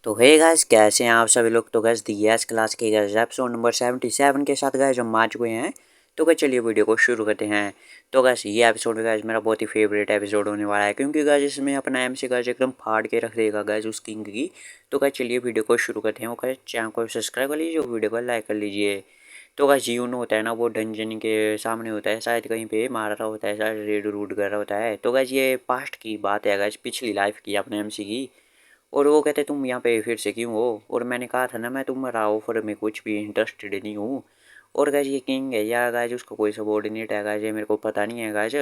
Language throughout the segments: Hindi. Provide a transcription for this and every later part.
तो हे गाइस, कैसे हैं आप सभी लोग। तो गाइस डीएस क्लास के गाइस एपिसोड नंबर 77 के साथ गाइस हम आ चुके हैं। तो गाइस चलिए वीडियो को शुरू करते हैं। तो गाइस ये एपिसोड गाइस मेरा बहुत ही फेवरेट एपिसोड होने वाला है, क्योंकि गाइस इसमें अपना एमसी गाइस एकदम फाड़ के रख देगा गाइस उस किंग की। तो गाइस चलिए वीडियो को शुरू करते हैं। वो गाइस चैनल को सब्सक्राइब कर लीजिए, वीडियो को लाइक कर लीजिए। तो गाइस यूनो होता है ना, वो डंजन के सामने होता है, शायद कहीं पे मार रहा होता है, शायद रेड रूट कर रहा होता है। तो गाइस ये पास्ट की बात है गाइस, पिछली लाइफ की अपने एमसी की। और वो कहते तुम यहाँ पे फिर से क्यों हो, और मैंने कहा था ना मैं तुम्हारा ऑफर में कुछ भी इंटरेस्टेड नहीं हूँ। और गाइज ये किंग है या गाइज उसका कोई सबॉर्डिनेट है गाइज, ये मेरे को पता नहीं है गाइज।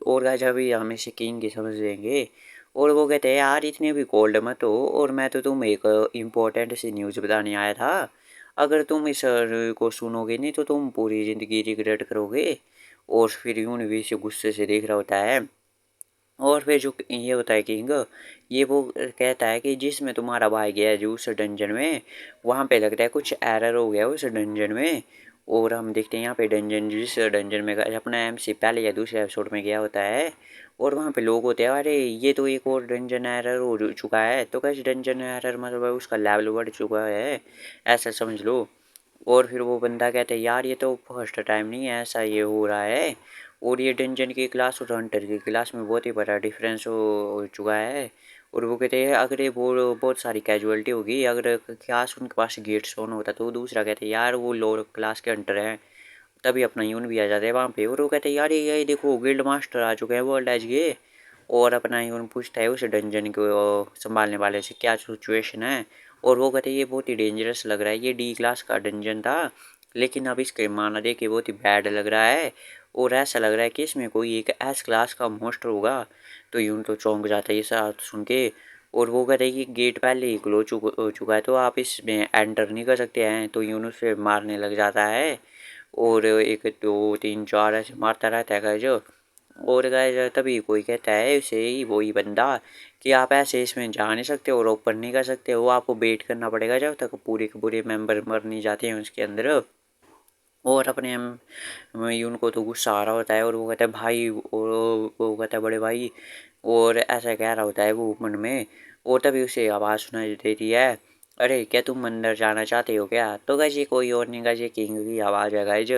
और गाइज अभी हम इसे किंग की समझ लेंगे। और वो कहते हैं यार इतने भी कोल्ड मत हो, और मैं तो तुम एक इम्पोर्टेंट सी न्यूज़ बताने आया था। अगर तुम इस को सुनोगे नहीं तो तुम पूरी ज़िंदगी रिग्रेट करोगे। और फिर यूं भी से गुस्से से देख रहा होता है। और फिर जो ये होता है किंग, ये वो कहता है कि जिसमें तुम्हारा भाई गया है जो उस डंजन में, वहाँ पे लगता है कुछ एरर हो गया उस डंजन में। और हम देखते हैं यहाँ पे डंजन, जिस डंजन में अपना एमसी पहले या दूसरे एपिसोड में गया होता है। और वहाँ पे लोग होते हैं, अरे ये तो एक और डंजन एरर हो चुका है। तो कैसे डंजन एरर मतलब उसका लेवल बढ़ चुका है, ऐसा समझ लो। और फिर वो बंदा कहता है यार ये तो फर्स्ट टाइम नहीं है ऐसा ये हो रहा है। और ये डंजन की क्लास और हंटर की क्लास में बहुत ही बड़ा डिफरेंस हो चुका है। और वो कहते हैं अगर ये वो बहुत सारी कैजुअलिटी होगी, अगर क्लास उनके पास गेट्स ऑन होता तो दूसरा कहते हैं यार वो लोअर क्लास के हंटर हैं, तभी अपना यून भी आ जाते हैं वहाँ पे। और वो कहते हैं यार ये देखो गिल्ड मास्टर आ चुके हैं वर्ल्ड एज के। और अपना यून पूछता है उस डंजन को संभालने वाले से क्या सिचुएशन है। और वो कहते हैं ये बहुत ही डेंजरस लग रहा है, ये डी क्लास का डंजन था, लेकिन अब इसके माना देख के बहुत ही बैड लग रहा है। और ऐसा लग रहा है कि इसमें कोई एक एस क्लास का मोस्टर होगा। तो यूं तो चौंक जाता है ये सब सुन के। और वो कहते हैं कि गेट पहले ही क्लोज हो चुका है, तो आप इसमें एंटर नहीं कर सकते हैं। तो यूं उसे मारने लग जाता है। और एक दो तीन चार ऐसे मारता रहता है गाइज। और गाइज तभी कोई कहता है उसे ही, वही बंदा, कि आप ऐसे इसमें जा नहीं सकते और ओपन नहीं कर सकते हो, आपको वेट करना पड़ेगा जब तक पूरे के पूरे मेंबर मर नहीं जाते हैं उसके अंदर। और अपने उनको तो गुस्सा आ रहा होता है। और वो कहता है भाई, और वो कहता है बड़े भाई, और ऐसा कह रहा होता है वो मन में। और तभी उसे आवाज़ सुनाई देती है, अरे क्या तुम अंदर जाना चाहते हो क्या। तो गाइज ये कोई और नहीं गाइज, ये किंग की आवाज़ है गाइज।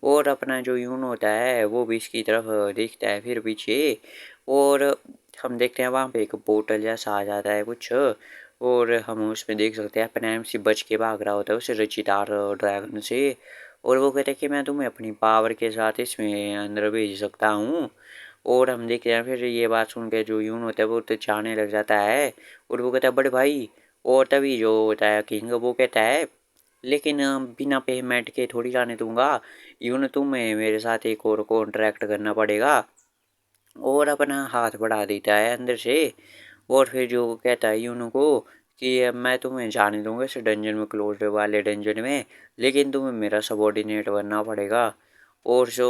और अपना जो यून होता है वो भी इसकी तरफ देखता है फिर पीछे। और हम देखते हैं वहाँ पे एक पोर्टल जैसा आ जाता है कुछ। और हम उसमें देख सकते हैं अपना एमसी बच के भाग रहा होता है उस रचितार ड्रैगन से। और वो कहते हैं कि मैं तुम्हें अपनी पावर के साथ इसमें अंदर भेज सकता हूँ। और हम देखते हैं फिर ये बात सुन के जो यून होता है वो तो चाहने लग जाता है। और वो कहता है बड़े भाई। और तभी जो होता है किंग वो कहता है लेकिन बिना पेमेंट के थोड़ी जाने दूंगा, यून तुम्हें मेरे साथ एक और कॉन्ट्रैक्ट करना पड़ेगा। और अपना हाथ बढ़ा देता है अंदर से। और फिर जो कहता है यूनू को कि अब मैं तुम्हें जाने दूंगा इस डंजन में, क्लोज वाले डंजन में, लेकिन तुम्हें मेरा सबॉर्डिनेट बनना पड़ेगा। और जो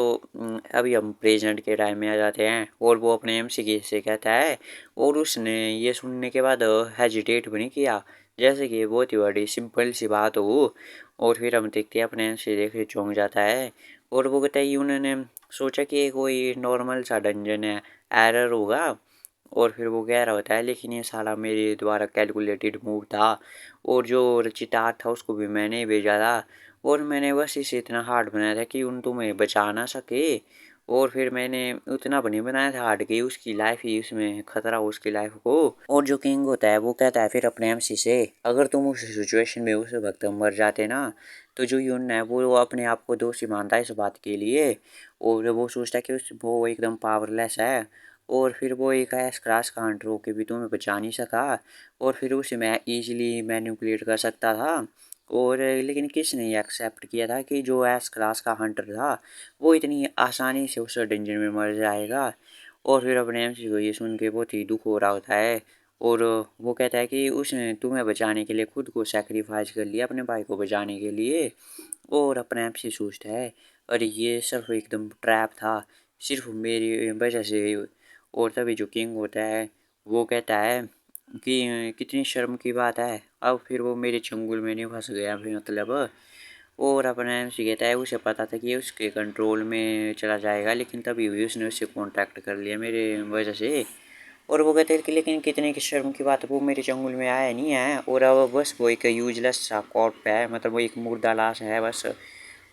अभी हम प्रेजेंट के टाइम में आ जाते हैं, और वो अपने एमसी की से कहता है। और उसने ये सुनने के बाद हेजिटेट भी नहीं किया, जैसे कि बहुत ही बड़ी सिंपल सी बात हो। और फिर हम देखते हैं अपने एमसी देख के चौंक जाता है। और वो कहता है उन्होंने सोचा कि ये कोई नॉर्मल सा डंजन है, एरर होगा। और फिर वो कह रहा होता है लेकिन ये सारा मेरे द्वारा कैलकुलेटेड मूव था, और जो रचितार था उसको भी मैंने ही भेजा था। और मैंने बस इसे इतना हार्ड बनाया था कि उन तुम्हें बचा ना सके। और फिर मैंने उतना भी नहीं बनाया था हार्ड कि उसकी लाइफ ही उसमें खतरा हो उसकी लाइफ को। और जो किंग होता है वो कहता है फिर अपने एमसी से, अगर तुम उस सिचुएशन में उस वक्त मर जाते ना, तो जो यून है वो अपने आप को दोषी मानता है इस बात के लिए। और वो सोचता है कि वो एकदम पावरलेस है। और फिर वो एक ऐस क्रास का हंटर होके भी तुम्हें बचा नहीं सका। और फिर उसे मैं ईजिली मैनिपुलेट कर सकता था। और लेकिन किसने ये एक्सेप्ट किया था कि जो एस क्लास का हंटर था वो इतनी आसानी से उस डेंजर में मर जाएगा। और फिर अपने एमसी को ये सुन के बहुत ही दुख हो रहा होता है। और वो कहता है कि उसने तुम्हें बचाने के लिए खुद को सेक्रीफाइस कर लिया अपने भाई को बचाने के लिए। और अपने एमसी सोचता है अरे ये सिर्फ एकदम ट्रैप था, सिर्फ मेरी वजह से। और तभी जो किंग होता है वो कहता है कि कितनी शर्म की बात है, अब फिर वो मेरे चंगुल में नहीं फंस गया फिर मतलब। और अपना एमसी कहता है उसे पता था कि ये उसके कंट्रोल में चला जाएगा, लेकिन तभी भी उसने उससे कांटेक्ट कर लिया मेरे वजह से। और वो कहते हैं कि लेकिन कितने की शर्म की बात है, वो मेरे चंगुल में आया नहीं है, और अब बस वो एक यूजलेस सा कॉर्प है, मतलब वो एक मुर्दा लाश है बस।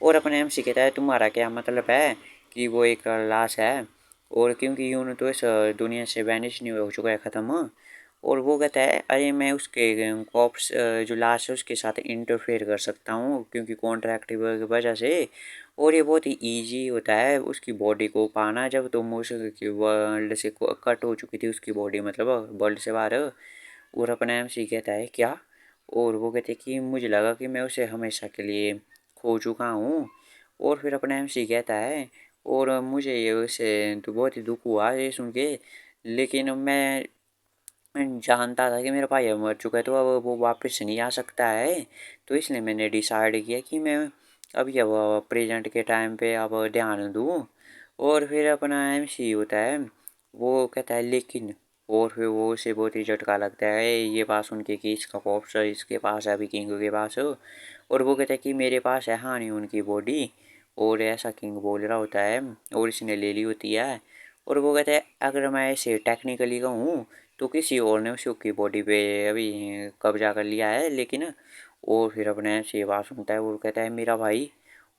और अपने एमसी कहता है तुम्हारा क्या मतलब है कि वो एक लाश है, और क्योंकि यूं तो इस दुनिया से वैनिश नहीं हो चुका है, ख़त्म। और वो कहता है अरे मैं उसके कॉप्स जो लाश है उसके साथ इंटरफेयर कर सकता हूँ क्योंकि कॉन्ट्रैक्ट की वजह से। और ये बहुत ही ईजी होता है उसकी बॉडी को पाना, जब तुम उस वर्ल्ड से कट हो चुकी थी उसकी बॉडी, मतलब वर्ल्ड से बाहर। और अपना एमसी कहता है क्या, और वो कहते हैं कि मुझे लगा कि मैं उसे हमेशा के लिए खो चुका हूँ। और फिर अपना एमसी कहता है और मुझे ये उसे तो बहुत ही दुख हुआ ये सुन के, लेकिन मैं जानता था कि मेरा भाई अब मर चुका है तो अब वो वापस नहीं आ सकता है, तो इसलिए मैंने डिसाइड किया कि मैं अभी अब प्रेजेंट के टाइम पे अब ध्यान दूँ। और फिर अपना एमसी होता है वो कहता है लेकिन, और फिर वो उसे बहुत ही झटका लगता है ये बात सुन के कि इसका कॉप्स इसके पास है अभी किंग के पास हो। और वो कहता है कि मेरे पास है हाँ नहीं उनकी बॉडी, और ऐसा किंग बोल रहा होता है, और इसने ले ली होती है। और वो कहता है अगर मैं इसे टेक्निकली कहूँ तो किसी और ने उसकी बॉडी पे अभी कब्जा कर लिया है, लेकिन। और फिर अपने एम से ये बात सुनता है और कहता है मेरा भाई,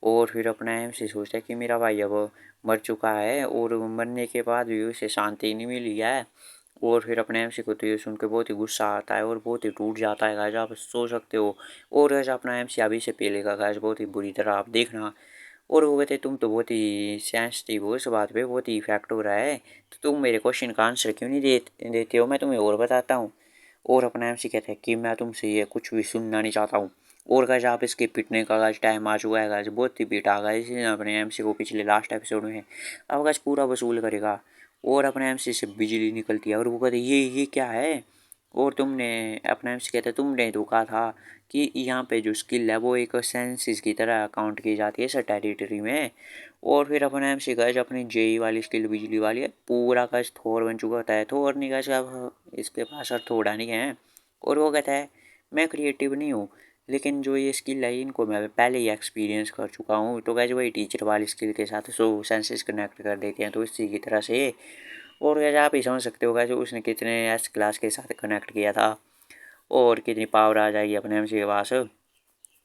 और फिर अपना एम से सोचता है कि मेरा भाई अब मर चुका है और मरने के बाद भी उसे शांति नहीं मिली है। और फिर अपने एम सी को तो ये सुन के बहुत ही गुस्सा आता है और बहुत ही टूट जाता है गाइस, आप सोच सकते हो। और गाइस अपना एम सी अभी से पहले का गाइस बहुत ही बुरी तरह आप देखना। और वो कहते तुम तो बहुत ही सेंसिटिव हो इस बात पे, बहुत ही इफेक्ट हो रहा है, तो तुम मेरे क्वेश्चन का आंसर क्यों नहीं देते हो, मैं तुम्हें और बताता हूँ। और अपना एमसी कहता है कि मैं तुमसे ये कुछ भी सुनना नहीं चाहता हूँ। और गाइस आप इसके पिटने का गाइस टाइम आ चुका है गाइस, बहुत ही पीटा गाइस इसने अपने एमसी को पिछले लास्ट एपिसोड में। अब गाइस पूरा वसूल करेगा। और अपने एमसी से बिजली निकलती है और वो कहते ये क्या है। और तुमने, अपना एमसी कहता है तुमने तो कहा था कि यहाँ पे जो स्किल है वो एक सेंसिस की तरह काउंट की जाती है इस टेरिटरी में। और फिर अपने एमसी गाइस अपनी जेई वाली स्किल बिजली वाली है, पूरा गाइस थोर बन चुका होता है, थोर नहीं गाइस अब इसके पास हथौड़ा नहीं है। और वो कहता है मैं क्रिएटिव नहीं हूँ, लेकिन जो ये स्किल है इनको मैं पहले ही एक्सपीरियंस कर चुका हूँ। तो गाइस वही टीचर वाली स्किल के साथ सो सेंसेस कनेक्ट कर देते हैं तो इसी की तरह से। और गाइस आप ही समझ सकते हो गाइस उसने कितने एस क्लास के साथ कनेक्ट किया था और कितनी पावर आ जाएगी अपने एमसी के पास।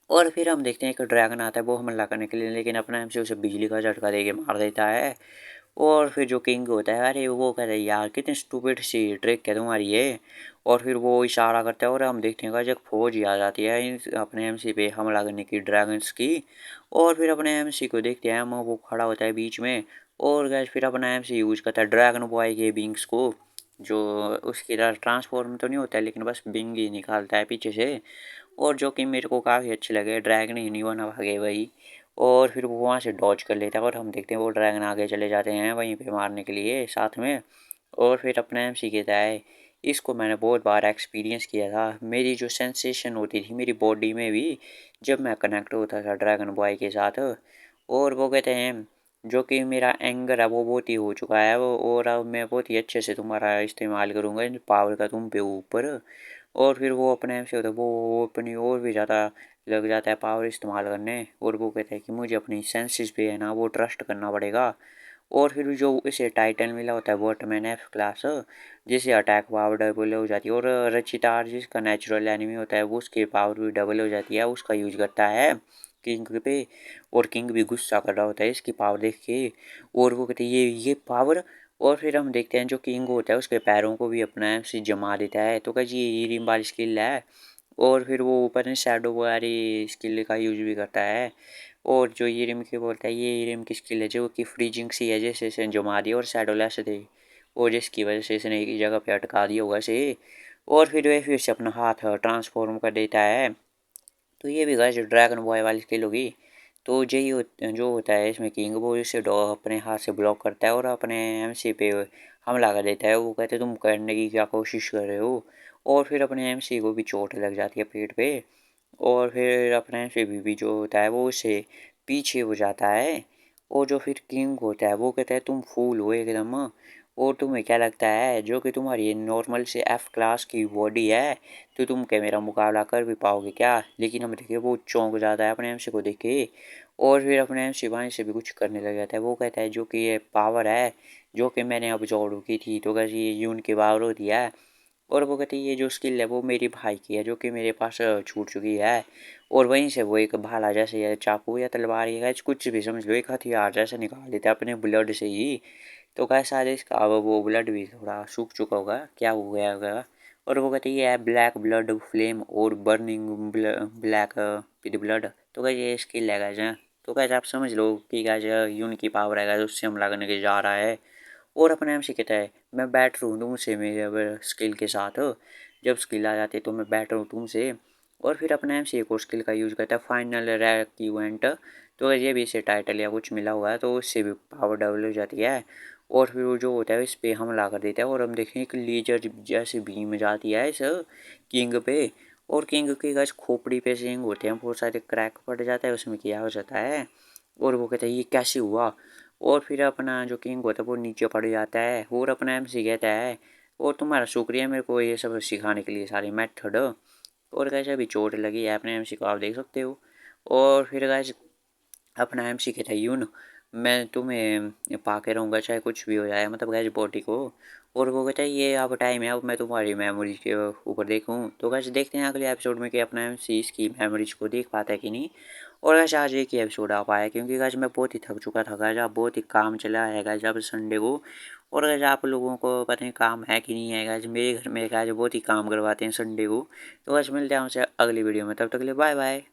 और फिर हम देखते हैं एक ड्रैगन आता है वो हमला करने के लिए, लेकिन अपना एमसी उसे बिजली का झटका देके मार देता है। और फिर जो किंग होता है अरे वो कहता है यार कितनी स्टूपिड सी ट्रिक है तुम्हारी ये। और फिर वो इशारा करता है और हम देखते हैं कि जब फौज ही आ जाती है अपने एमसी पे हमला करने की ड्रैगन्स की। और फिर अपने एमसी को देखते हैं हम, वो खड़ा होता है बीच में। और गैस फिर अपना एमसी यूज करता है ड्रैगन बॉय के विंग्स को, जो उसकी तरह ट्रांसफॉर्म तो नहीं होता है लेकिन बस विंग ही निकालता है पीछे से। और जो कि मेरे को काफ़ी अच्छे लगे, ड्रैगन ही नहीं बना भागे भाई। और फिर वो वहाँ से डॉज कर लेता है और हम देखते हैं वो ड्रैगन आगे चले जाते हैं वहीं पे मारने के लिए साथ में। और फिर अपना एमसी कहता है इसको मैंने बहुत बार एक्सपीरियंस किया था, मेरी जो सेंसेशन होती थी मेरी बॉडी में भी जब मैं कनेक्ट होता था ड्रैगन बॉय के साथ। और वो कहते हैं जो कि मेरा एंगर है वो बहुत ही हो चुका है वो, और अब मैं बहुत ही अच्छे से तुम्हारा इस्तेमाल करूँगा इन पावर का तुम पे ऊपर। और फिर वो अपने आप से होता है वो अपनी और भी ज़्यादा लग जाता है पावर इस्तेमाल करने, और वो कहता है कि मुझे अपनी सेंसेस पे है ना वो ट्रस्ट करना पड़ेगा। और फिर जो इसे टाइटल मिला होता है वॉटमैन एफ क्लास, जिसे अटैक पावर डबल हो जाती है, और रचितार जिसका नेचुरल एनिमी होता है वो उसकी पावर भी डबल हो जाती है, उसका यूज करता है किंग पे। और किंग भी गुस्सा कर रहा होता है इसकी पावर देख के। और वो कहते हैं ये पावर। और फिर हम देखते हैं जो किंग होता है उसके पैरों को भी अपना ऐसे जमा देता है, तो कह जी ये रिम वाली स्किल है। और फिर वो ऊपर से शैडो वाली स्किल का यूज भी करता है। और जो ये रिम की बोलता है ये रिम की स्किल है जो कि फ्रीजिंग सी है, जैसे इसे जमा दिया और शैडो लेस थे, और जिसकी वजह से इसने एक ही जगह पे अटका दिया होगा इसे। और फिर वह फिर से अपना हाथ ट्रांसफॉर्म कर देता है। तो ये भी गाइस ड्रैगन बॉय वाली स्किल होगी। तो यही जो होता है इसमें किंग वो इसे डॉ अपने हाथ से ब्लॉक करता है और अपने एमसी पे हमला कर देता है, वो कहते तुम करने की क्या कोशिश कर रहे हो। और फिर अपने एमसी को भी चोट लग जाती है पेट पे। और फिर अपने एमसी भी जो होता है वो उससे पीछे हो जाता है। और जो फिर किंग होता है वो कहता है तुम फूल हो एकदम, और तुम्हें क्या लगता है जो कि तुम्हारी नॉर्मल से एफ क्लास की बॉडी है तो तुम क्या मेरा मुकाबला कर भी पाओगे क्या? लेकिन हम देखिए वो चौंक जाता है अपने एमसी को देख के और फिर अपने एमसी भाई से भी कुछ करने लग जाता है। वो कहता है जो कि ये पावर है जो कि मैंने ऑब्जर्व की थी तो कैसे ये यून की पावर होती है। और वो कहती है ये जो स्किल है वो मेरी भाई की है जो कि मेरे पास छूट चुकी है। और वहीं से वो एक भाला जैसे या चाकू या तलवार या कुछ भी समझ लो एक हथियार जैसा निकाल लेता है अपने ब्लड से ही। तो क्या शायद इसका अब वो ब्लड भी थोड़ा सूख चुका होगा क्या हो गया होगा। और वो कहती है ब्लैक ब्लड फ्लेम और बर्निंग ब्लैक विद ब्लड। तो क्या ये स्किल है गाइस। तो कैसे आप समझ लो कि गाइस यून की पावर है गाइस उससे हमला करने के जा रहा है। और अपने आप से कहता है मैं बैठ रहा हूँ तुमसे मेरे स्किल के साथ। जब स्किल आ जाती है तो मैं बैठ रहा हूँ तुमसे। और फिर अपने आप से एक और स्किल का यूज़ करता है फाइनल रैक इवेंट। तो ये भी इसे टाइटल या कुछ मिला हुआ है तो उससे भी पावर डबल हो जाती है। और फिर वो जो होता है इस पे हमला कर देता है और हम देखें एक लेजर जैसी बीम जाती है इस किंग पे। और किंग के गाइस खोपड़ी पे सिंग होते हैं बहुत सारे क्रैक पड़ जाता है उसमें क्या हो जाता है। और वो कहता है ये कैसे हुआ। और फिर अपना जो किंग होता है वो नीचे पड़ जाता है और अपना एमसी कहता है और तुम्हारा शुक्रिया मेरे को ये सब सिखाने के लिए सारे मेथड। और कैसे अभी चोट लगी है अपने एमसी को आप देख सकते हो। और फिर गाइस अपना एमसी कहता है यून मैं तुम्हें पाके रहूँगा चाहे कुछ भी हो जाए मतलब गैस बॉडी को। और वो कहता है ये अब टाइम है अब मैं तुम्हारी मेमोरीज के ऊपर देखूँ। तो कैसे देखते हैं अगले एपिसोड में कि अपना एमसी इसकी मेमोरीज को देख पाता है कि नहीं। और वैसे आज एक ही एपिसोड आ पाया क्योंकि गाइस मैं बहुत ही थक चुका था गाइस अब बहुत ही काम चला है गाइस अब संडे को। और गाइस आप लोगों को पता नहीं काम है कि नहीं है गाइस मेरे घर में गाइस बहुत ही काम करवाते हैं संडे को। तो गाइस मिलते हैं हमसे अगली वीडियो में तब तक के लिए बाय बाय।